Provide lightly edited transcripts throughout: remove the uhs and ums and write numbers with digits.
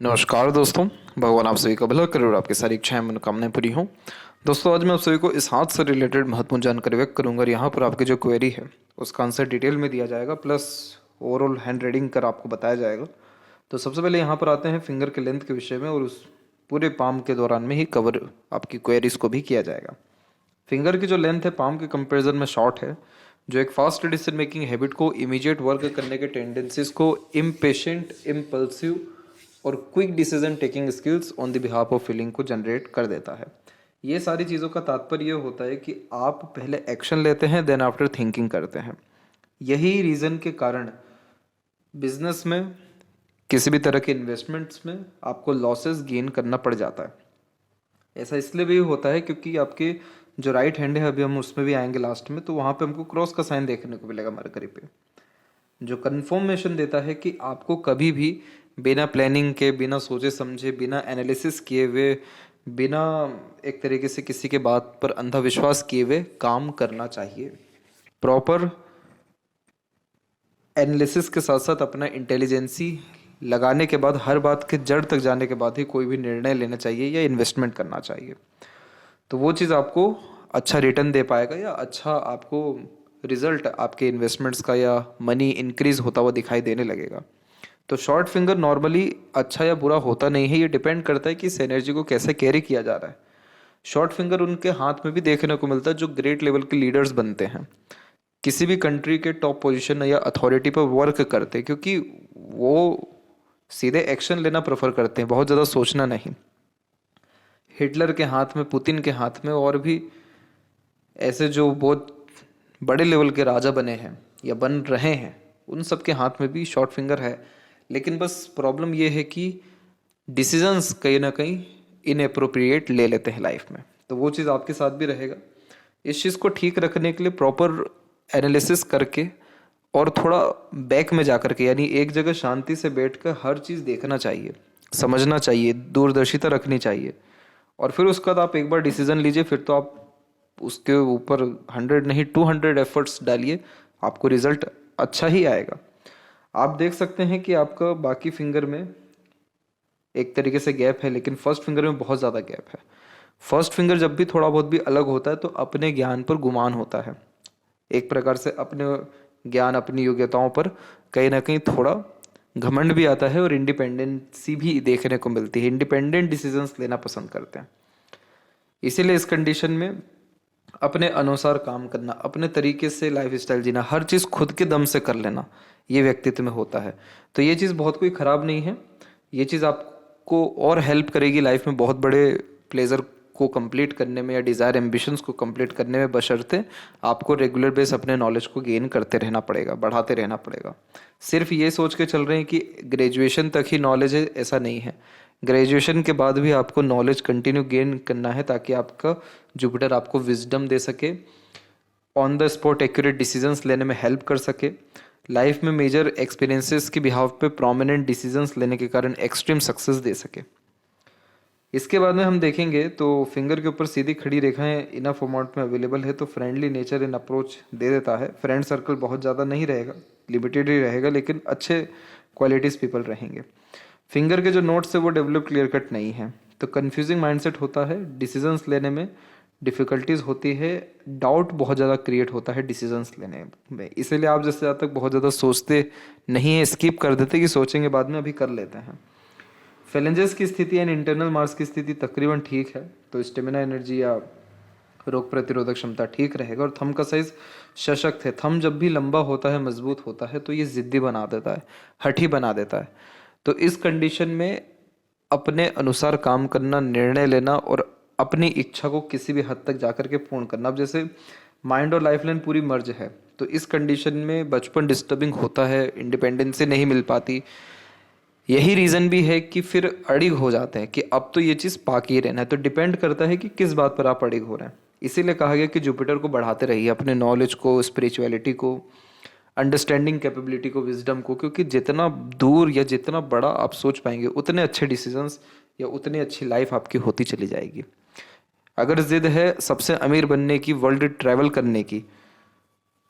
नमस्कार दोस्तों। भगवान आप सभी का भला करे और आपकी सारी इच्छाएं मनोकामनाएं पूरी हों। दोस्तों, आज मैं आप सभी को इस हाथ से रिलेटेड महत्वपूर्ण जानकारी व्यक्त करूंगा और यहाँ पर आपकी जो क्वेरी है उसका आंसर डिटेल में दिया जाएगा, प्लस ओवरऑल हैंड रीडिंग कर आपको बताया जाएगा। तो सबसे पहले यहाँ पर आते हैं फिंगर के लेंथ के विषय में, और उस पूरे पाम के दौरान में ही कवर आपकी क्वेरीज को भी किया जाएगा। फिंगर की जो लेंथ है पाम के कंपेरिजन में शॉर्ट है, जो एक फास्ट डिसीजन मेकिंग हैबिट को, इमीडिएट वर्क करने के टेंडेंसीज को, इम्पेशेंट, इम्पल्सिव और quick decision taking skills on the behalf of feeling को जनरेट कर देता है। ये सारी चीज़ों का तात्पर्य ये होता है कि आप पहले एक्शन लेते हैं, देन आफ्टर थिंकिंग करते हैं। यही रीज़न के कारण बिजनेस में, किसी भी तरह के इन्वेस्टमेंट्स में आपको लॉसेस गेन करना पड़ जाता है। ऐसा इसलिए भी होता है क्योंकि आपके जो राइट हैंड है, अभी हम उसमें भी आएंगे लास्ट में, तो वहाँ पे हमको क्रॉस का साइन देखने को मिलेगा मरकरी पे, जो कन्फर्मेशन देता है कि आपको कभी भी बिना प्लानिंग के, बिना सोचे समझे, बिना एनालिसिस किए हुए, बिना एक तरीके से किसी के बात पर अंधा विश्वास किए हुए काम करना चाहिए। प्रॉपर एनालिसिस के साथ साथ अपना इंटेलिजेंसी लगाने के बाद, हर बात के जड़ तक जाने के बाद ही कोई भी निर्णय लेना चाहिए या इन्वेस्टमेंट करना चाहिए। तो वो चीज़ आपको अच्छा रिटर्न दे पाएगा, या अच्छा आपको रिजल्ट आपके इन्वेस्टमेंट्स का या मनी इंक्रीज होता हुआ दिखाई देने लगेगा। तो शॉर्ट फिंगर नॉर्मली अच्छा या बुरा होता नहीं है, ये डिपेंड करता है कि इस एनर्जी को कैसे कैरी किया जा रहा है। शॉर्ट फिंगर उनके हाथ में भी देखने को मिलता है जो ग्रेट लेवल के लीडर्स बनते हैं, किसी भी कंट्री के टॉप पोजीशन या अथॉरिटी पर वर्क करते हैं, क्योंकि वो सीधे एक्शन लेना प्रेफर करते हैं, बहुत ज़्यादा सोचना नहीं। हिटलर के हाथ में, पुतिन के हाथ में, और भी ऐसे जो बहुत बड़े लेवल के राजा बने हैं या बन रहे हैं, उन सब के हाथ में भी शॉर्ट फिंगर है। लेकिन बस प्रॉब्लम ये है कि डिसीजंस कहीं ना कहीं इनअप्रोप्रिएट ले लेते हैं लाइफ में। तो वो चीज़ आपके साथ भी रहेगा। इस चीज़ को ठीक रखने के लिए प्रॉपर एनालिसिस करके और थोड़ा बैक में जा कर के, यानी एक जगह शांति से बैठकर हर चीज़ देखना चाहिए, समझना चाहिए, दूरदर्शिता रखनी चाहिए, और फिर उसके बाद आप एक बार डिसीजन लीजिए। फिर तो आप उसके ऊपर 100 नहीं 200 एफर्ट्स डालिए, आपको रिजल्ट अच्छा ही आएगा। आप देख सकते हैं कि आपका बाकी फिंगर में एक तरीके से गैप है, लेकिन फर्स्ट फिंगर में बहुत ज़्यादा गैप है। फर्स्ट फिंगर जब भी थोड़ा बहुत भी अलग होता है तो अपने ज्ञान पर गुमान होता है, एक प्रकार से अपने ज्ञान, अपनी योग्यताओं पर कहीं ना कहीं थोड़ा घमंड भी आता है, और इंडिपेंडेंसी भी देखने को मिलती है। इंडिपेंडेंट डिसीजंस लेना पसंद करते हैं। इसीलिए इस कंडीशन में अपने अनुसार काम करना, अपने तरीके से लाइफ स्टाइल जीना, हर चीज़ खुद के दम से कर लेना, ये व्यक्तित्व में होता है। तो ये चीज़ बहुत कोई ख़राब नहीं है। ये चीज़ आपको और हेल्प करेगी लाइफ में बहुत बड़े प्लेजर को कंप्लीट करने में, या डिज़ायर एम्बिशंस को कंप्लीट करने में, बशर्ते आपको रेगुलर बेस अपने नॉलेज को गेन करते रहना पड़ेगा, बढ़ाते रहना पड़ेगा। सिर्फ ये सोच के चल रहे हैं कि ग्रेजुएशन तक ही नॉलेज है, ऐसा नहीं है। ग्रेजुएशन के बाद भी आपको नॉलेज कंटिन्यू गेन करना है, ताकि आपका जुपिटर आपको विजडम दे सके, on the spot accurate decisions लेने में हेल्प कर सके, लाइफ में मेजर एक्सपीरियंसेस के बिहाव पे प्रोमिनेंट डिसीजंस लेने के कारण एक्सट्रीम सक्सेस दे सके। इसके बाद में हम देखेंगे तो फिंगर के ऊपर सीधी खड़ी रेखाएं इनफ अमाउंट में अवेलेबल है, तो फ्रेंडली नेचर इन अप्रोच दे देता है। फ्रेंड सर्कल बहुत ज़्यादा नहीं रहेगा, लिमिटेड ही रहेगा, लेकिन अच्छे क्वालिटीज़ पीपल रहेंगे। फिंगर के जो नोट्स है वो डेवलप क्लियर कट नहीं है, तो कन्फ्यूजिंग माइंडसेट होता है, डिसीजंस लेने में डिफ़िकल्टीज होती है, डाउट बहुत ज़्यादा क्रिएट होता है डिसीजंस लेने में। इसीलिए आप जैसे ज़्यादा तक बहुत ज़्यादा सोचते नहीं हैं, स्किप कर देते कि सोचेंगे बाद में, अभी कर लेते हैं। फेलेंजेस की स्थिति एंड इंटरनल मार्क्स की स्थिति तकरीबन ठीक है, तो स्टेमिना, एनर्जी या रोग प्रतिरोधक क्षमता ठीक रहेगा। और थंब का साइज सशक्त है। थंब जब भी लंबा होता है, मजबूत होता है, तो ये ज़िद्दी बना देता है, हठी बना देता है। तो इस कंडीशन में अपने अनुसार काम करना, निर्णय लेना और अपनी इच्छा को किसी भी हद तक जाकर के पूर्ण करना। अब जैसे माइंड और लाइफ लाइन पूरी मर्ज है, तो इस कंडीशन में बचपन डिस्टर्बिंग होता है, इंडिपेंडेंसी नहीं मिल पाती। यही रीज़न भी है कि फिर अड़िग हो जाते हैं कि अब तो ये चीज़ पाके ही रहना है। तो डिपेंड करता है कि किस बात पर आप अड़िग हो रहे हैं। इसीलिए कहा गया कि जुपिटर को बढ़ाते रहिए, अपने नॉलेज को, स्पिरिचुअलिटी को, अंडरस्टैंडिंग कैपेबिलिटी को, विजडम को, क्योंकि जितना दूर या जितना बड़ा आप सोच पाएंगे, उतने अच्छे डिसीजंस या उतनी अच्छी लाइफ आपकी होती चली जाएगी। अगर जिद है सबसे अमीर बनने की, वर्ल्ड ट्रैवल करने की,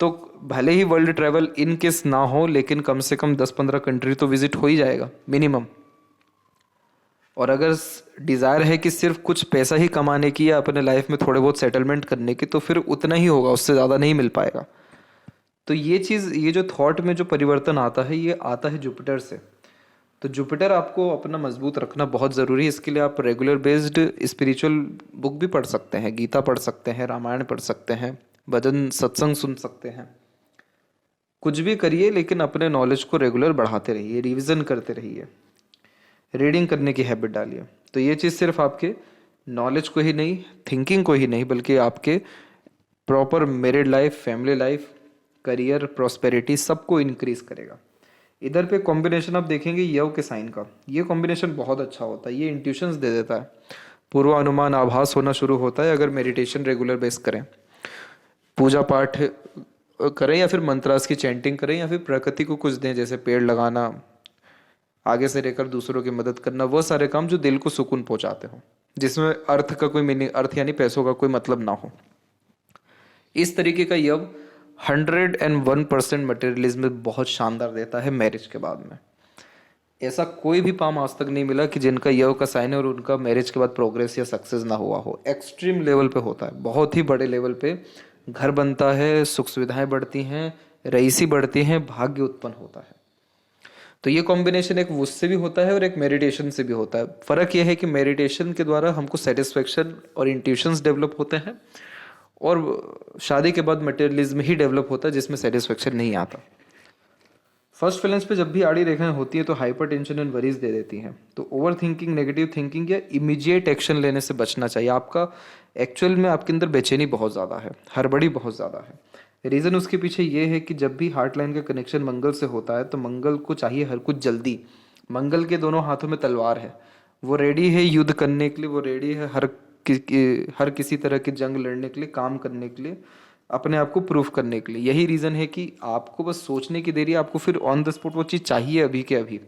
तो भले ही वर्ल्ड ट्रैवल इन केस ना हो, लेकिन कम से कम 10-15 कंट्री तो विजिट हो ही जाएगा मिनिमम। और अगर डिज़ायर है कि सिर्फ कुछ पैसा ही कमाने की या अपने लाइफ में थोड़े बहुत सेटलमेंट करने की, तो फिर उतना ही होगा, उससे ज़्यादा नहीं मिल पाएगा। तो ये चीज़, ये जो थॉट में जो परिवर्तन आता है, ये आता है जुपिटर से। तो जुपिटर आपको अपना मजबूत रखना बहुत ज़रूरी है। इसके लिए आप रेगुलर बेस्ड स्पिरिचुअल बुक भी पढ़ सकते हैं, गीता पढ़ सकते हैं, रामायण पढ़ सकते हैं, भजन सत्संग सुन सकते हैं, कुछ भी करिए, लेकिन अपने नॉलेज को रेगुलर बढ़ाते रहिए, रिवीजन करते रहिए, रीडिंग करने की हैबिट डालिए। तो ये चीज़ सिर्फ आपके नॉलेज को ही नहीं, थिंकिंग को ही नहीं, बल्कि आपके proper married life, family life, career, prosperity सबको इंक्रीज करेगा। इधर पे कॉम्बिनेशन आप देखेंगे यव के साइन का, ये कॉम्बिनेशन बहुत अच्छा होता है। ये इंट्यूशंस दे देता है, पूर्वानुमान, आभास होना शुरू होता है अगर मेडिटेशन रेगुलर बेस करें, पूजा पाठ करें, या फिर मंत्रास की चैंटिंग करें, या फिर प्रकृति को कुछ दें, जैसे पेड़ लगाना, आगे से रहकर दूसरों की मदद करना, वो सारे काम जो दिल को सुकून पहुंचाते हो, जिसमें अर्थ का कोई मीनिंग, अर्थ यानी पैसों का कोई मतलब ना हो। इस तरीके का यव 101% मटेरियलिज्म में बहुत शानदार देता है मैरिज के बाद में। ऐसा कोई भी पाम आज तक नहीं मिला कि जिनका यव का साइन है और उनका मैरिज के बाद प्रोग्रेस या सक्सेस ना हुआ हो। एक्सट्रीम लेवल पे होता है, बहुत ही बड़े लेवल पे घर बनता है, सुख सुविधाएं बढ़ती हैं, रईसी बढ़ती हैं, भाग्य उत्पन्न होता है। तो ये कॉम्बिनेशन एक उससे भी होता है और एक मेडिटेशन से भी होता है। फर्क यह है कि मेडिटेशन के द्वारा हमको सेटिस्फेक्शन और इंट्यूशंस डेवलप होते हैं, और शादी के बाद मटेरियलिज्म ही डेवलप होता है जिसमें सेटिस्फेक्शन नहीं आता। फर्स्ट फ्रेंड्स पे जब भी आड़ी रेखाएं होती है तो हाइपर टेंशन एंड वरीज दे देती हैं। तो ओवर थिंकिंग, नेगेटिव थिंकिंग या इमीडिएट एक्शन लेने से बचना चाहिए। आपका एक्चुअल में आपके अंदर बेचैनी बहुत ज़्यादा है, हड़बड़ी बहुत ज़्यादा है। रीज़न उसके पीछे ये है कि जब भी हार्ट लाइन का कनेक्शन मंगल से होता है तो मंगल को चाहिए हर कुछ जल्दी। मंगल के दोनों हाथों में तलवार है, वो रेडी है युद्ध करने के लिए, वो रेडी है हर किसी तरह की जंग लड़ने के लिए, काम करने के लिए, अपने आप को प्रूफ करने के लिए। यही रीज़न है कि आपको बस सोचने की देरी है, आपको फिर ऑन द स्पॉट वो चीज़ चाहिए अभी के अभी।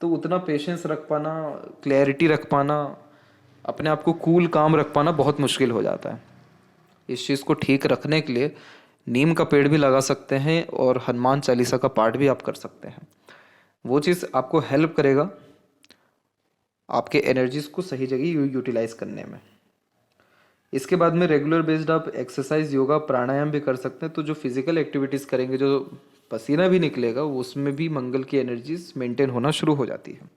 तो उतना पेशेंस रख पाना, क्लैरिटी रख पाना, अपने आप को कूल काम रख पाना बहुत मुश्किल हो जाता है। इस चीज़ को ठीक रखने के लिए नीम का पेड़ भी लगा सकते हैं और हनुमान चालीसा का पाठ भी आप कर सकते हैं। वो चीज़ आपको हेल्प करेगा आपके एनर्जीज को सही जगह यूटिलाइज करने में। इसके बाद में रेगुलर बेस्ड आप एक्सरसाइज, योगा, प्राणायाम भी कर सकते हैं। तो जो फिजिकल एक्टिविटीज़ करेंगे, जो पसीना भी निकलेगा, उसमें भी मंगल की एनर्जीज मेंटेन होना शुरू हो जाती है।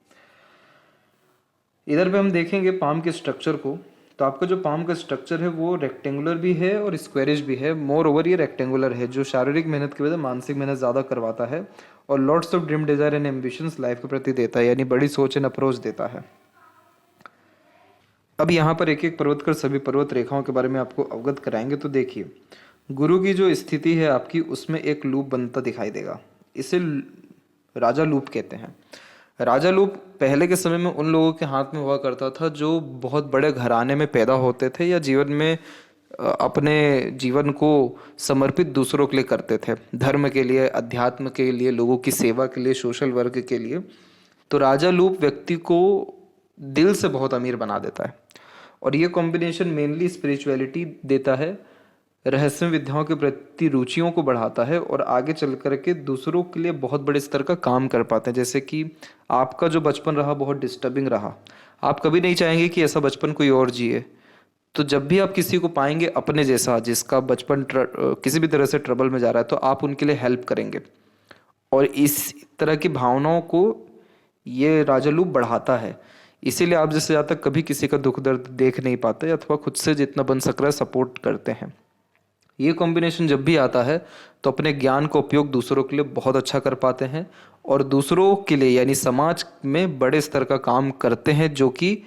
इधर पे हम देखेंगे पाम के स्ट्रक्चर को। तो आपका जो पाम का स्ट्रक्चर है वो रेक्टेंगुलर भी है और स्क्वेरिश भी है। मोर ओवर ये रेक्टेंगुलर है, जो शारीरिक मेहनत की वजह मानसिक मेहनत ज़्यादा करवाता है और lots of dream, desire and ambitions life के प्रति देता है, यानी बड़ी सोच एंड अप्रोच देता है। अब यहाँ पर एक एक पर्वत कर सभी पर्वत रेखाओं के बारे में आपको अवगत कराएंगे। तो देखिए, गुरु की जो स्थिति है आपकी, उसमें एक लूप बनता दिखाई देगा। इसे राजा लूप कहते हैं। राजा लूप पहले के समय में उन लोगों के हाथ में हुआ करता था जो बहुत बड़े घराने में पैदा होते थे या जीवन में अपने जीवन को समर्पित दूसरों के लिए करते थे, धर्म के लिए, अध्यात्म के लिए, लोगों की सेवा के लिए, सोशल वर्क के लिए। तो राजा लूप व्यक्ति को दिल से बहुत अमीर बना देता है, और ये कॉम्बिनेशन मेनली स्पिरिचुअलिटी देता है, रहस्य विद्याओं के प्रति रुचियों को बढ़ाता है, और आगे चल कर के दूसरों के लिए बहुत बड़े स्तर का काम कर पाते हैं। जैसे कि आपका जो बचपन रहा बहुत डिस्टर्बिंग रहा, आप कभी नहीं चाहेंगे कि ऐसा बचपन कोई और जिए। तो जब भी आप किसी को पाएंगे अपने जैसा, जिसका बचपन किसी भी तरह से ट्रबल में जा रहा है, तो आप उनके लिए हेल्प करेंगे, और इस तरह की भावनाओं को ये राजलूप बढ़ाता है। इसीलिए आप जैसे ज़्यादा तक कभी किसी का दुख दर्द देख नहीं पाते, अथवा खुद से जितना बन सक रहा है सपोर्ट करते हैं। ये कॉम्बिनेशन जब भी आता है तो अपने ज्ञान का उपयोग दूसरों के लिए बहुत अच्छा कर पाते हैं, और दूसरों के लिए यानी समाज में बड़े स्तर का काम करते हैं, जो कि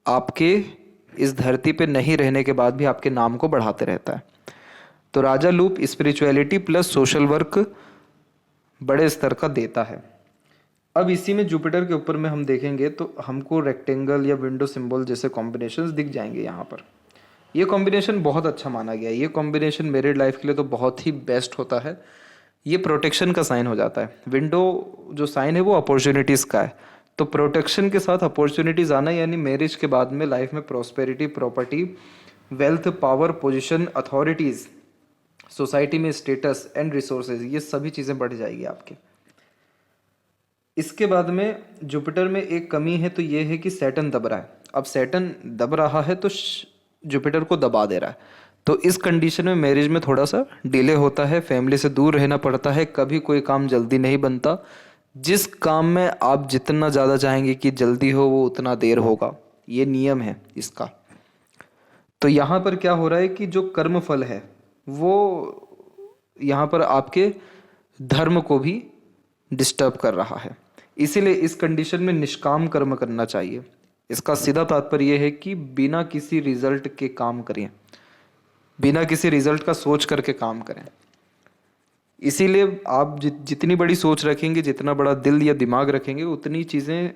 आपके इस धरती पे नहीं रहने के बाद भी आपके नाम को बढ़ाते रहता है। तो राजा लूप स्पिरिचुअलिटी प्लस सोशल वर्क बड़े स्तर का देता है। अब इसी में जुपिटर के ऊपर में हम देखेंगे तो हमको रेक्टेंगल या विंडो सिंबल जैसे कॉम्बिनेशंस दिख जाएंगे यहाँ पर। ये कॉम्बिनेशन बहुत अच्छा माना गया है। ये कॉम्बिनेशन मैरिड लाइफ के लिए तो बहुत ही बेस्ट होता है। ये प्रोटेक्शन का साइन हो जाता है। विंडो जो साइन है वो अपॉर्चुनिटीज़ का है, तो प्रोटेक्शन के साथ अपॉर्चुनिटीज़ आना, यानी मैरिज के बाद में लाइफ में prosperity, property, wealth, power, position, authorities, society में स्टेटस एंड रिसोर्सेज, ये सभी चीज़ें बढ़ जाएगी आपके। इसके बाद में जुपिटर में एक कमी है, तो ये है कि सैटर्न दब रहा है। अब सैटर्न दब रहा है तो जुपिटर को दबा दे रहा है। तो इस कंडीशन में मैरिज में थोड़ा सा डिले होता है, फैमिली से दूर रहना पड़ता है, कभी कोई काम जल्दी नहीं बनता। जिस काम में आप जितना ज़्यादा चाहेंगे कि जल्दी हो, वो उतना देर होगा, ये नियम है इसका। तो यहाँ पर क्या हो रहा है कि जो कर्म फल है वो यहाँ पर आपके धर्म को भी डिस्टर्ब कर रहा है। इसीलिए इस कंडीशन में निष्काम कर्म करना चाहिए। इसका सीधा तात्पर्य यह है कि बिना किसी रिजल्ट के काम करें, बिना किसी रिजल्ट का सोच करके काम करें। इसीलिए आप जितनी बड़ी सोच रखेंगे, जितना बड़ा दिल या दिमाग रखेंगे, उतनी चीज़ें,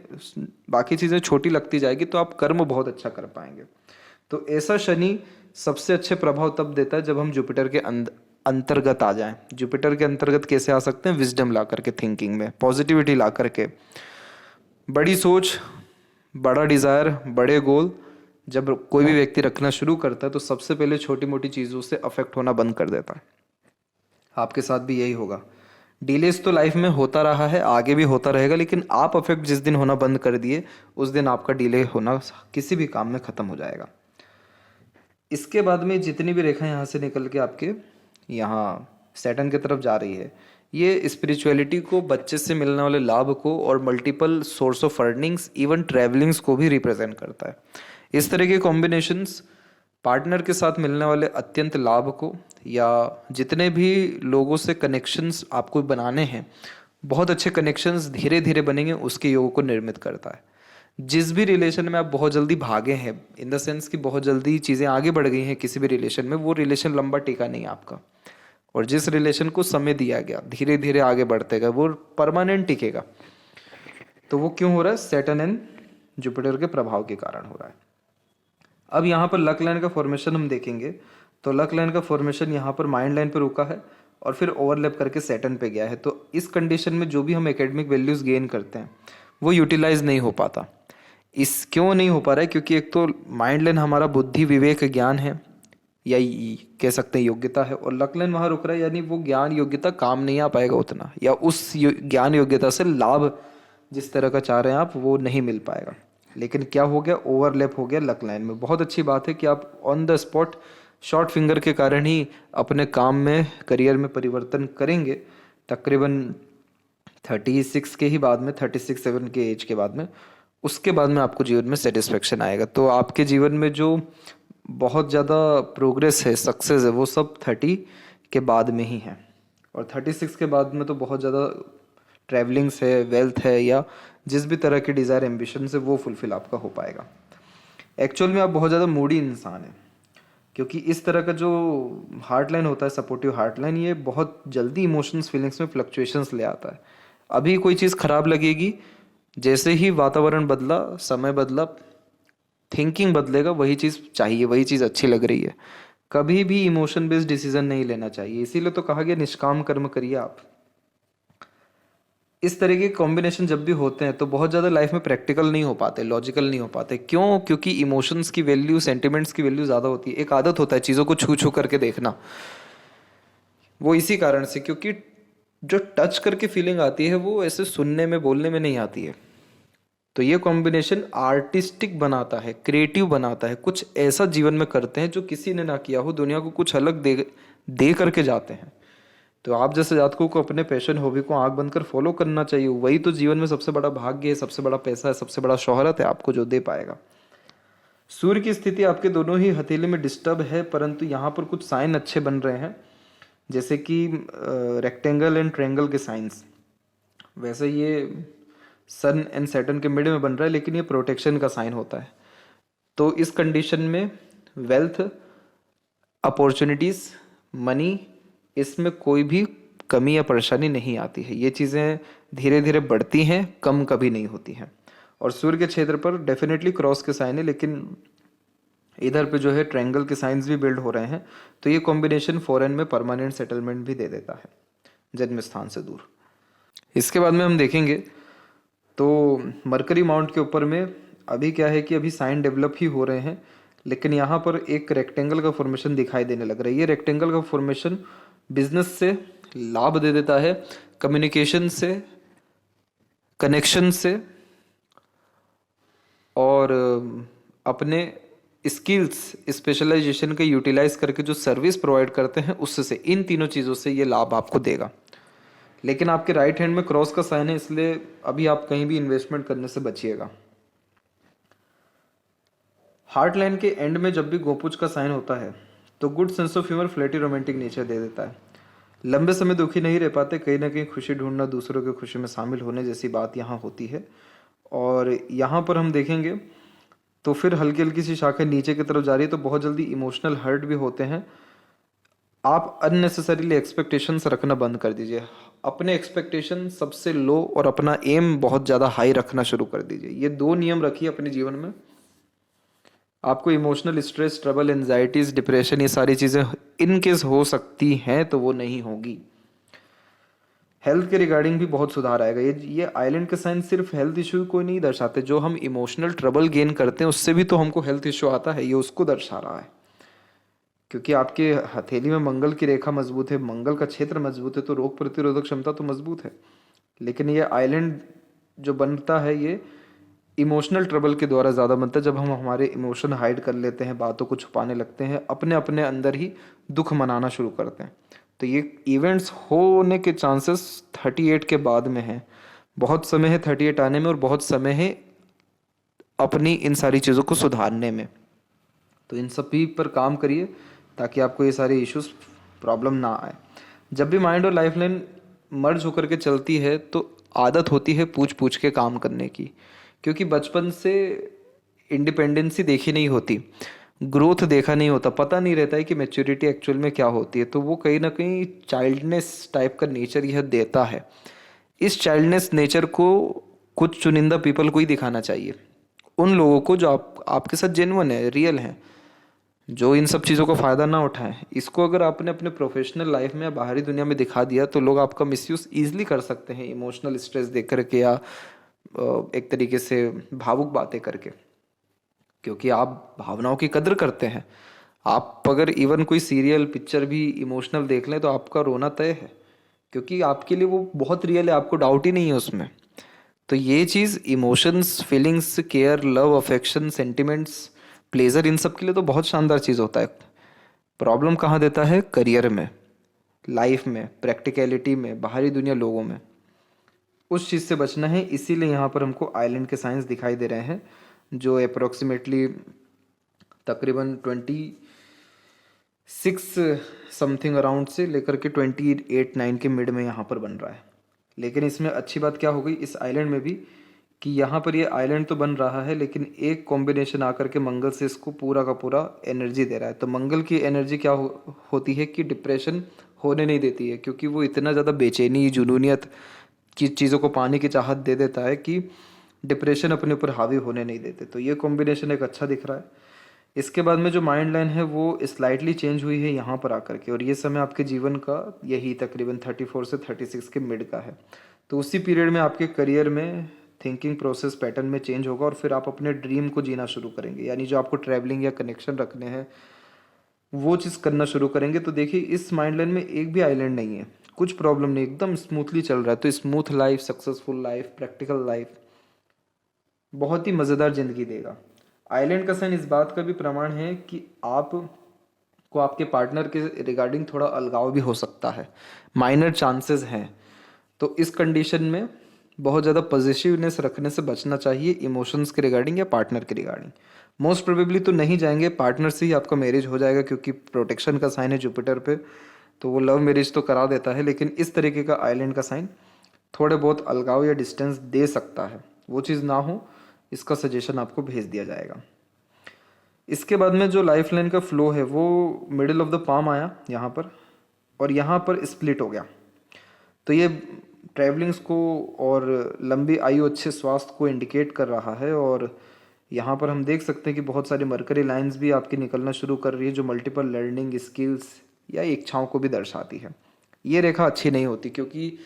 बाकी चीज़ें छोटी लगती जाएगी, तो आप कर्म बहुत अच्छा कर पाएंगे। तो ऐसा शनि सबसे अच्छे प्रभाव तब देता है जब हम जुपिटर के अंतर्गत आ जाएं। जुपिटर के अंतर्गत कैसे आ सकते हैं? विजडम ला करके, थिंकिंग में पॉजिटिविटी ला करके, बड़ी सोच, बड़ा डिज़ायर, बड़े गोल जब कोई भी व्यक्ति रखना शुरू करता है तो सबसे पहले छोटी मोटी चीज़ों से अफेक्ट होना बंद कर देता है। आपके साथ भी यही होगा। डिलेस तो लाइफ में होता रहा है, आगे भी होता रहेगा, लेकिन आप अफेक्ट जिस दिन होना बंद कर दिए, उस दिन आपका डिले होना किसी भी काम में ख़त्म हो जाएगा। इसके बाद में जितनी भी रेखा यहाँ से निकल के आपके यहाँ सैटर्न की तरफ जा रही है, ये स्पिरिचुअलिटी को, बच्चे से मिलने वाले लाभ को, और multiple source of earnings, even travellings को भी रिप्रेजेंट करता है। इस तरह के कॉम्बिनेशंस पार्टनर के साथ मिलने वाले अत्यंत लाभ को, या जितने भी लोगों से कनेक्शंस आपको बनाने हैं, बहुत अच्छे कनेक्शंस धीरे धीरे बनेंगे, उसके योग को निर्मित करता है। जिस भी रिलेशन में आप बहुत जल्दी भागे हैं, इन द सेंस कि बहुत जल्दी चीज़ें आगे बढ़ गई हैं किसी भी रिलेशन में, वो रिलेशन लंबा टिका नहीं आपका। और जिस रिलेशन को समय दिया गया, धीरे धीरे आगे बढ़ते गए, वो परमानेंट टिकेगा। तो वो क्यों हो रहा है? सैटर्न एंड जुपिटर के प्रभाव के कारण हो रहा है। अब यहाँ पर लक लाइन का फॉर्मेशन हम देखेंगे, तो लक लाइन का फॉर्मेशन यहाँ पर माइंड लाइन पर रुका है और फिर ओवरलैप करके सैटर्न पे गया है। तो इस कंडीशन में जो भी हम एकेडमिक वैल्यूज़ गेन करते हैं वो यूटिलाइज नहीं हो पाता। इस क्यों नहीं हो पा रहा है? क्योंकि एक तो माइंड लाइन हमारा बुद्धि, विवेक, ज्ञान है, या कह सकते हैं योग्यता है, और लक लाइन वहाँ रुक रहा है, यानी वो ज्ञान योग्यता काम नहीं आ पाएगा उतना, या उस ज्ञान योग्यता से लाभ जिस तरह का चाह रहे हैं आप, वो नहीं मिल पाएगा। लेकिन क्या हो गया? ओवरलैप हो गया लक लाइन में। बहुत अच्छी बात है कि आप on the spot short finger के कारण ही अपने काम में, करियर में परिवर्तन करेंगे। तकरीबन 36 के ही बाद में, 36-7 के एज के बाद में, उसके बाद में आपको जीवन में सेटिस्फेक्शन आएगा। तो आपके जीवन में जो बहुत ज़्यादा प्रोग्रेस है, सक्सेस है, वो सब 30 के बाद में ही है। और 36 के बाद में तो बहुत ज़्यादा ट्रैवलिंग्स है, वेल्थ है, या जिस भी तरह की डिज़ायर, एम्बिशन है, वो फुलफिल आपका हो पाएगा। एक्चुअल में आप बहुत ज़्यादा मूडी इंसान हैं, क्योंकि इस तरह का जो हार्ट लाइन होता है, सपोर्टिव हार्ट लाइन, ये बहुत जल्दी इमोशंस, फीलिंग्स में फ्लक्चुएशंस ले आता है। अभी कोई चीज़ खराब लगेगी, जैसे ही वातावरण बदला, समय बदला, थिंकिंग बदलेगा, वही चीज़ चाहिए, वही चीज़ अच्छी लग रही है। कभी भी इमोशन बेस्ड डिसीजन नहीं लेना चाहिए। इसीलिए तो कहा गया निष्काम कर्म करिए आप। इस तरह के कॉम्बिनेशन जब भी होते हैं तो बहुत ज़्यादा लाइफ में प्रैक्टिकल नहीं हो पाते, लॉजिकल नहीं हो पाते। क्यों? क्योंकि इमोशंस की वैल्यू, सेंटिमेंट्स की वैल्यू ज़्यादा होती है। एक आदत होता है चीज़ों को छू छू करके देखना, वो इसी कारण से, क्योंकि जो टच करके फीलिंग आती है वो ऐसे सुनने में, बोलने में नहीं आती है। तो ये कॉम्बिनेशन आर्टिस्टिक बनाता है, क्रिएटिव बनाता है, कुछ ऐसा जीवन में करते हैं जो किसी ने ना किया हो, दुनिया को कुछ अलग दे करके जाते हैं। तो आप जैसे जातकों को अपने पैशन, हॉबी को आंख बंद कर फॉलो करना चाहिए। वही तो जीवन में सबसे बड़ा भाग्य है, सबसे बड़ा पैसा है, सबसे बड़ा शोहरत है आपको, जो दे पाएगा। सूर्य की स्थिति आपके दोनों ही हथेली में डिस्टर्ब है, परंतु यहाँ पर कुछ साइन अच्छे बन रहे हैं, जैसे कि रेक्टेंगल एंड ट्रायंगल के साइंस। वैसे ये सन एंड सैटर्न के मिड में बन रहा है, लेकिन ये प्रोटेक्शन का साइन होता है। तो इस कंडीशन में वेल्थ, अपॉर्चुनिटीज़, मनी, इसमें कोई भी कमी या परेशानी नहीं आती है। ये चीज़ें धीरे धीरे बढ़ती हैं, कम कभी नहीं होती हैं। और सूर्य के क्षेत्र पर डेफिनेटली क्रॉस के साइन है, लेकिन इधर पे जो है ट्रायंगल के साइंस भी बिल्ड हो रहे हैं। तो ये कॉम्बिनेशन फॉरेन में परमानेंट सेटलमेंट भी दे देता है, जन्म स्थान से दूर। इसके बाद में हम देखेंगे तो मरकरी माउंट के ऊपर में अभी क्या है कि अभी साइन डेवलप ही हो रहे हैं, लेकिन यहाँ पर एक रेक्टेंगल का फॉर्मेशन दिखाई देने लग रहा है। ये रेक्टेंगल का फॉर्मेशन बिजनेस से लाभ दे देता है, कम्युनिकेशन से, कनेक्शन से और अपने स्किल्स स्पेशलाइजेशन के यूटिलाइज करके जो सर्विस प्रोवाइड करते हैं उससे, इन तीनों चीज़ों से ये लाभ आपको देगा। लेकिन आपके राइट हैंड में क्रॉस का साइन है, इसलिए अभी आप कहीं भी इन्वेस्टमेंट करने से बचिएगा। हार्ट लाइन के एंड में जब भी गोपुज का साइन होता है तो गुड सेंस ऑफ ह्यूमर, फ्लैटी रोमांटिक नेचर दे देता है। लंबे समय दुखी नहीं रह पाते, कहीं ना कहीं खुशी ढूंढना, दूसरों की खुशी में शामिल होने जैसी बात यहाँ होती है। और यहाँ पर हम देखेंगे तो फिर हल्की हल्की सी शाखें नीचे की तरफ जा रही है, तो बहुत जल्दी इमोशनल हर्ट भी होते हैं। आप अननेसेसरीली एक्सपेक्टेशंस रखना बंद कर दीजिए। अपने एक्सपेक्टेशन सबसे लो और अपना एम बहुत ज़्यादा हाई रखना शुरू कर दीजिए। ये दो नियम रखिए अपने जीवन में। आपको emotional stress, trouble, anxieties, depression, ये सारी चीज़ें इन केस हो सकती हैं तो वो नहीं होगी। हेल्थ के रिगार्डिंग भी बहुत सुधार आएगा। ये आइलैंड के साइन सिर्फ हेल्थ इशू को नहीं दर्शाते, जो हम इमोशनल ट्रबल गेन करते हैं उससे भी तो हमको हेल्थ इशू आता है, ये उसको दर्शा रहा है। क्योंकि आपके हथेली में मंगल की रेखा मजबूत है, मंगल का क्षेत्र मजबूत है, तो रोग प्रतिरोधक क्षमता तो मजबूत है। लेकिन ये आइलैंड जो बनता है ये इमोशनल ट्रबल के द्वारा ज़्यादा बनता है, जब हम हमारे इमोशन हाइड कर लेते हैं, बातों को छुपाने लगते हैं, अपने अपने अंदर ही दुख मनाना शुरू करते हैं। तो ये इवेंट्स होने के चांसेस 38 के बाद में हैं। बहुत समय है 38 आने में और बहुत समय है अपनी इन सारी चीज़ों को सुधारने में। तो इन सभी पर काम करिए ताकि आपको ये सारे इश्यूज प्रॉब्लम ना आए। जब भी माइंड और लाइफ लाइन मर्ज होकर के चलती है तो आदत होती है पूछ पूछ के काम करने की, क्योंकि बचपन से इंडिपेंडेंसी देखी नहीं होती, ग्रोथ देखा नहीं होता, पता नहीं रहता है कि मैच्योरिटी एक्चुअल में क्या होती है। तो वो कहीं ना कहीं चाइल्डनेस टाइप का नेचर यह देता है। इस चाइल्डनेस नेचर को कुछ चुनिंदा पीपल को ही दिखाना चाहिए, उन लोगों को जो आपके साथ जेन्युइन है, रियल है, जो इन सब चीज़ों का फ़ायदा ना उठाएं। इसको अगर आपने अपने प्रोफेशनल लाइफ में या बाहरी दुनिया में दिखा दिया तो लोग आपका मिसयूज़ ईजिली कर सकते हैं, इमोशनल स्ट्रेस देख करके या एक तरीके से भावुक बातें करके, क्योंकि आप भावनाओं की कदर करते हैं। आप अगर इवन कोई सीरियल पिक्चर भी इमोशनल देख लें तो आपका रोना तय है, क्योंकि आपके लिए वो बहुत रियल है, आपको डाउट ही नहीं है उसमें। तो ये चीज़ emotions, feelings, care, love, affection, sentiments, pleasure, इन सब के लिए तो बहुत शानदार चीज़ होता है। प्रॉब्लम कहाँ देता है? करियर में, लाइफ में, प्रैक्टिकलिटी में, बाहरी दुनिया, लोगों में। उस चीज़ से बचना है, इसीलिए यहाँ पर हमको आइलैंड के साइंस दिखाई दे रहे हैं, जो अप्रोक्सीमेटली तकरीबन 26 समथिंग अराउंड से लेकर के 28-9 के मिड में यहाँ पर बन रहा है। लेकिन इसमें अच्छी बात क्या हो गई इस आइलैंड में भी, कि यहाँ पर ये आइलैंड तो बन रहा है लेकिन एक कॉम्बिनेशन आकर के मंगल से इसको पूरा का पूरा एनर्जी दे रहा है। तो मंगल की एनर्जी क्या होती है कि डिप्रेशन होने नहीं देती है, क्योंकि वो इतना ज़्यादा बेचैनी, जुनूनियत की चीज़ों को पाने की चाहत दे देता है कि डिप्रेशन अपने ऊपर हावी होने नहीं देते। तो ये कॉम्बिनेशन एक अच्छा दिख रहा है। इसके बाद में जो माइंड लाइन है वो स्लाइटली चेंज हुई है यहाँ पर आकर के, और ये समय आपके जीवन का यही तकरीबन 34 से 36 के मिड का है। तो उसी पीरियड में आपके करियर में थिंकिंग प्रोसेस पैटर्न में चेंज होगा और फिर आप अपने ड्रीम को जीना शुरू करेंगे, यानी जो आपको ट्रैवलिंग या कनेक्शन रखने हैं वो चीज़ करना शुरू करेंगे। तो देखिए इस माइंड लाइन में एक भी आइलैंड नहीं है, कुछ प्रॉब्लम नहीं, एकदम स्मूथली चल रहा है। तो smooth life, successful life, practical life, बहुत ही मज़ेदार ज़िंदगी देगा। आइलैंड का साइन इस बात का भी प्रमाण है कि आप को आपके पार्टनर के रिगार्डिंग थोड़ा अलगाव भी हो सकता है, माइनर चांसेस हैं। तो इस कंडीशन में बहुत ज़्यादा पॉजिटिवनेस रखने से बचना चाहिए इमोशंस के रिगार्डिंग या पार्टनर के रिगार्डिंग। मोस्ट प्रोबेबली तो नहीं जाएंगे, पार्टनर से ही आपका मैरिज हो जाएगा, क्योंकि प्रोटेक्शन का साइन है जुपिटर पे, तो वो लव मैरिज तो करा देता है। लेकिन इस तरीके का आइलैंड का साइन थोड़े बहुत अलगाव या डिस्टेंस दे सकता है, वो चीज़ ना हो इसका सजेशन आपको भेज दिया जाएगा। इसके बाद में जो लाइफ लाइन का फ्लो है वो मिडिल ऑफ द पाम आया यहाँ पर, और यहाँ पर स्प्लिट हो गया। तो ये ट्रैवलिंग्स को और लंबी आयु, अच्छे स्वास्थ्य को इंडिकेट कर रहा है। और यहाँ पर हम देख सकते हैं कि बहुत सारी मरकरी लाइंस भी आपकी निकलना शुरू कर रही है, जो मल्टीपल लर्निंग स्किल्स या इच्छाओं को भी दर्शाती है। ये रेखा अच्छी नहीं होती, क्योंकि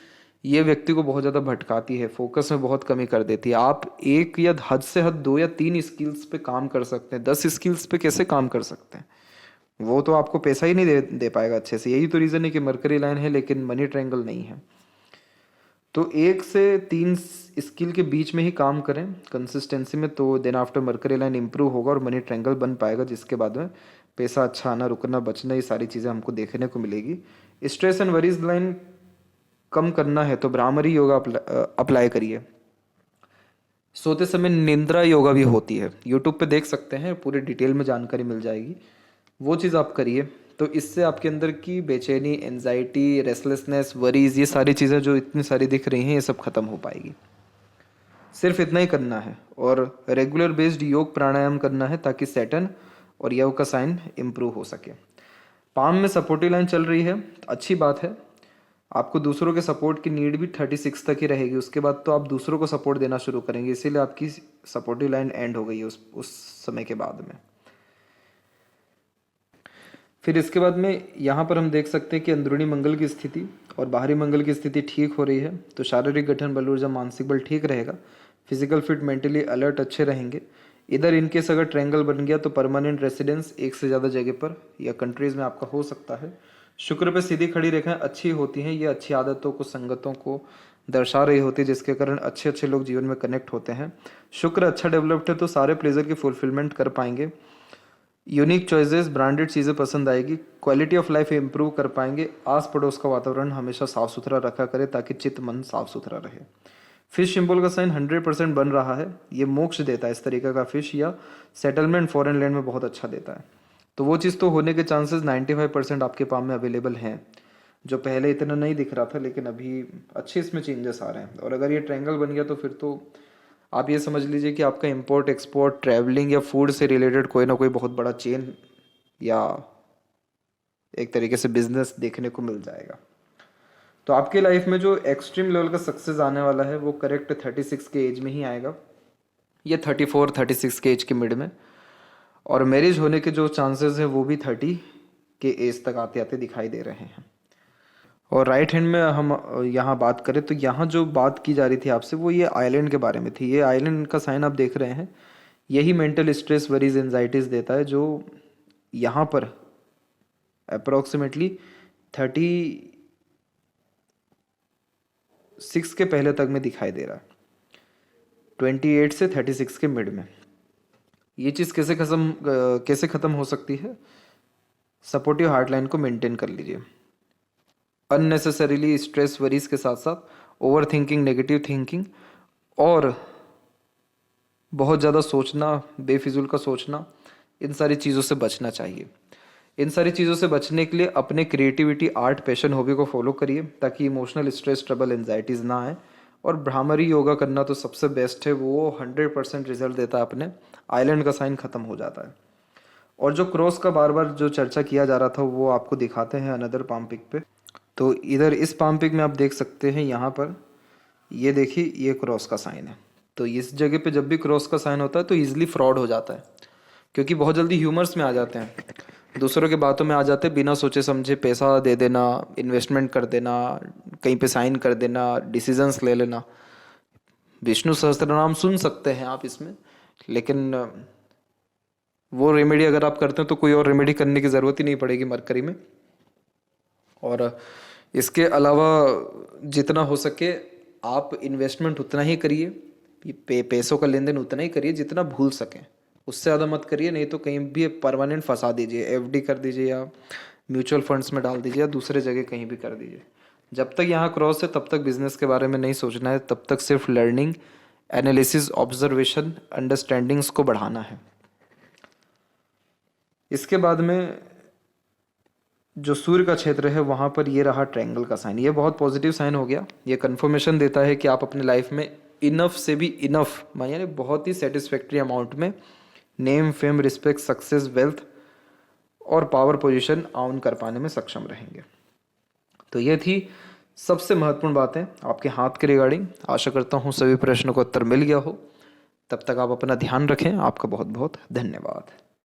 ये व्यक्ति को बहुत ज़्यादा भटकाती है, फोकस में बहुत कमी कर देती है। आप एक या हद से हद 2 या 3 स्किल्स पे काम कर सकते हैं, 10 स्किल्स पे कैसे काम कर सकते हैं? वो तो आपको पैसा ही नहीं दे पाएगा अच्छे से। यही तो रीज़न है कि मरकरी लाइन है लेकिन मनी ट्रायंगल नहीं है। तो 1 से 3 स्किल के बीच में ही काम करें कंसिस्टेंसी में, तो then after mercury line improve होगा और मनी ट्रायंगल बन पाएगा, जिसके बाद में पैसा अच्छा आना, रुकना, बचना, ये सारी चीज़ें हमको देखने को मिलेगी। स्ट्रेस एंड वरीज लाइन कम करना है तो भ्रामरी योगा अप्लाई करिए। सोते समय निंद्रा योगा भी होती है, यूट्यूब पे देख सकते हैं, पूरी डिटेल में जानकारी मिल जाएगी, वो चीज़ आप करिए। तो इससे आपके अंदर की बेचैनी, एंजाइटी, रेस्टलेसनेस, वरीज, ये सारी चीज़ें जो इतनी सारी दिख रही हैं, ये सब खत्म हो पाएगी। सिर्फ इतना ही करना है और रेगुलर बेस्ड योग प्राणायाम करना है ताकि सैटर्न और योग का साइन इम्प्रूव हो सके। पाम में सपोर्टिव लाइन चल रही है, अच्छी बात है। आपको दूसरों के सपोर्ट की नीड भी 36 तक ही रहेगी, उसके बाद तो आप दूसरों को सपोर्ट देना शुरू करेंगे, इसीलिए आपकी सपोर्टिव लाइन एंड हो गई है उस समय के बाद में। फिर इसके बाद में यहाँ पर हम देख सकते हैं कि अंदरूनी मंगल की स्थिति और बाहरी मंगल की स्थिति ठीक हो रही है, तो शारीरिक गठन, बल ऊर्जा, मानसिक बल ठीक रहेगा, फिजिकल फिट, मेंटली अलर्ट अच्छे रहेंगे। इधर इनकेस अगर ट्रायंगल बन गया तो परमानेंट रेसिडेंस एक से ज़्यादा जगह पर या कंट्रीज़ में आपका हो सकता है। शुक्र पे सीधी खड़ी रेखाएं अच्छी होती हैं, ये अच्छी आदतों को, संगतों को दर्शा रही होती है, जिसके कारण अच्छे अच्छे लोग जीवन में कनेक्ट होते हैं। शुक्र अच्छा डेवलप्ड है तो सारे प्लेजर की फुलफिलमेंट कर पाएंगे, यूनिक चॉइसेस, ब्रांडेड चीज़ें पसंद आएगी, क्वालिटी ऑफ लाइफ इंप्रूव कर पाएंगे। आस पड़ोस का वातावरण हमेशा साफ सुथरा रखा करें ताकि चित्त मन साफ सुथरा रहे। फिश सिंबल का साइन 100% बन रहा है, ये मोक्ष देता है इस तरीके का फिश, या सेटलमेंट फॉरेन लैंड में बहुत अच्छा देता है। तो वो चीज़ तो होने के चांसेस 95% आपके पाम में अवेलेबल हैं, जो पहले इतना नहीं दिख रहा था, लेकिन अभी अच्छे इसमें चेंजेस आ रहे हैं। और अगर ये ट्रायंगल बन गया तो फिर तो आप ये समझ लीजिए कि आपका इंपोर्ट एक्सपोर्ट, ट्रैवलिंग या फूड से रिलेटेड कोई ना कोई बहुत बड़ा चेन या एक तरीके से बिजनेस देखने को मिल जाएगा। तो आपके लाइफ में जो एक्सट्रीम लेवल का सक्सेस आने वाला है वो करेक्ट 36 के एज में ही आएगा, ये 34-36 के एज के मिड में, और मैरिज होने के जो चांसेस है वो भी 30 के एज तक आते आते दिखाई दे रहे हैं। और राइट हैंड में हम यहाँ बात करें तो यहाँ जो बात की जा रही थी आपसे वो ये आइलैंड के बारे में थी। ये आइलैंड का साइन आप देख रहे हैं, यही मेंटल स्ट्रेस, वरीज, एंजाइटीज देता है, जो यहाँ पर अप्रोक्सीमेटली 36 के पहले तक में दिखाई दे रहा है, 28 से 36 के मिड में। ये चीज़ कैसे ख़त्म हो सकती है? सपोर्टिव हार्ट लाइन को मेंटेन कर लीजिए। अननेसेसरीली स्ट्रेस, वरीज के साथ साथ ओवर थिंकिंग, नेगेटिव थिंकिंग और बहुत ज़्यादा सोचना, बेफिजूल का सोचना, इन सारी चीज़ों से बचना चाहिए। इन सारी चीज़ों से बचने के लिए अपने क्रिएटिविटी, आर्ट, पैशन, हॉबी को फॉलो करिए ताकि इमोशनल स्ट्रेस, ट्रबल, एंजाइटीज़ ना आए। और भ्रामरी योगा करना तो सबसे बेस्ट है, वो 100% रिजल्ट देता है। अपने आइलैंड का साइन ख़त्म हो जाता है। और जो क्रॉस का बार बार जो चर्चा किया जा रहा था वो आपको दिखाते हैं अनदर पाम पिक पे। तो इधर इस पाम पिक में आप देख सकते हैं, यहाँ पर ये देखिए, ये क्रॉस का साइन है। तो इस जगह पे जब भी क्रॉस का साइन होता है तो ईजिली फ्रॉड हो जाता है, क्योंकि बहुत जल्दी ह्यूमर्स में आ जाते हैं, दूसरों के बातों में आ जाते हैं, बिना सोचे समझे पैसा दे देना, इन्वेस्टमेंट कर देना, कहीं पे साइन कर देना, डिसीजंस ले लेना। विष्णु सहस्त्रनाम सुन सकते हैं आप इसमें, लेकिन वो रेमेडी अगर आप करते हैं तो कोई और रेमेडी करने की ज़रूरत ही नहीं पड़ेगी मरकरी में। और इसके अलावा जितना हो सके आप इन्वेस्टमेंट उतना ही करिए, पैसों का लेन देन उतना ही करिए जितना भूल सकें, उससे ज़्यादा मत करिए, नहीं तो कहीं भी परमानेंट फंसा दीजिए। एफडी कर दीजिए या म्यूचुअल फंड्स में डाल दीजिए या दूसरे जगह कहीं भी कर दीजिए। जब तक यहाँ क्रॉस है तब तक बिजनेस के बारे में नहीं सोचना है, तब तक सिर्फ लर्निंग, एनालिसिस, ऑब्जर्वेशन, अंडरस्टैंडिंग्स को बढ़ाना है। इसके बाद में जो सूर्य का क्षेत्र है वहाँ पर ये रहा ट्रायंगल का साइन, ये बहुत पॉजिटिव साइन हो गया। ये कंफर्मेशन देता है कि आप अपने लाइफ में इनफ से भी इनफ, यानी बहुत ही सेटिस्फैक्ट्री अमाउंट में name, fame, respect, success, wealth और पावर पोजीशन ऑन कर पाने में सक्षम रहेंगे। तो ये थी सबसे महत्वपूर्ण बातें आपके हाथ के रिगार्डिंग। आशा करता हूँ सभी प्रश्नों का उत्तर मिल गया हो। तब तक आप अपना ध्यान रखें। आपका बहुत बहुत धन्यवाद।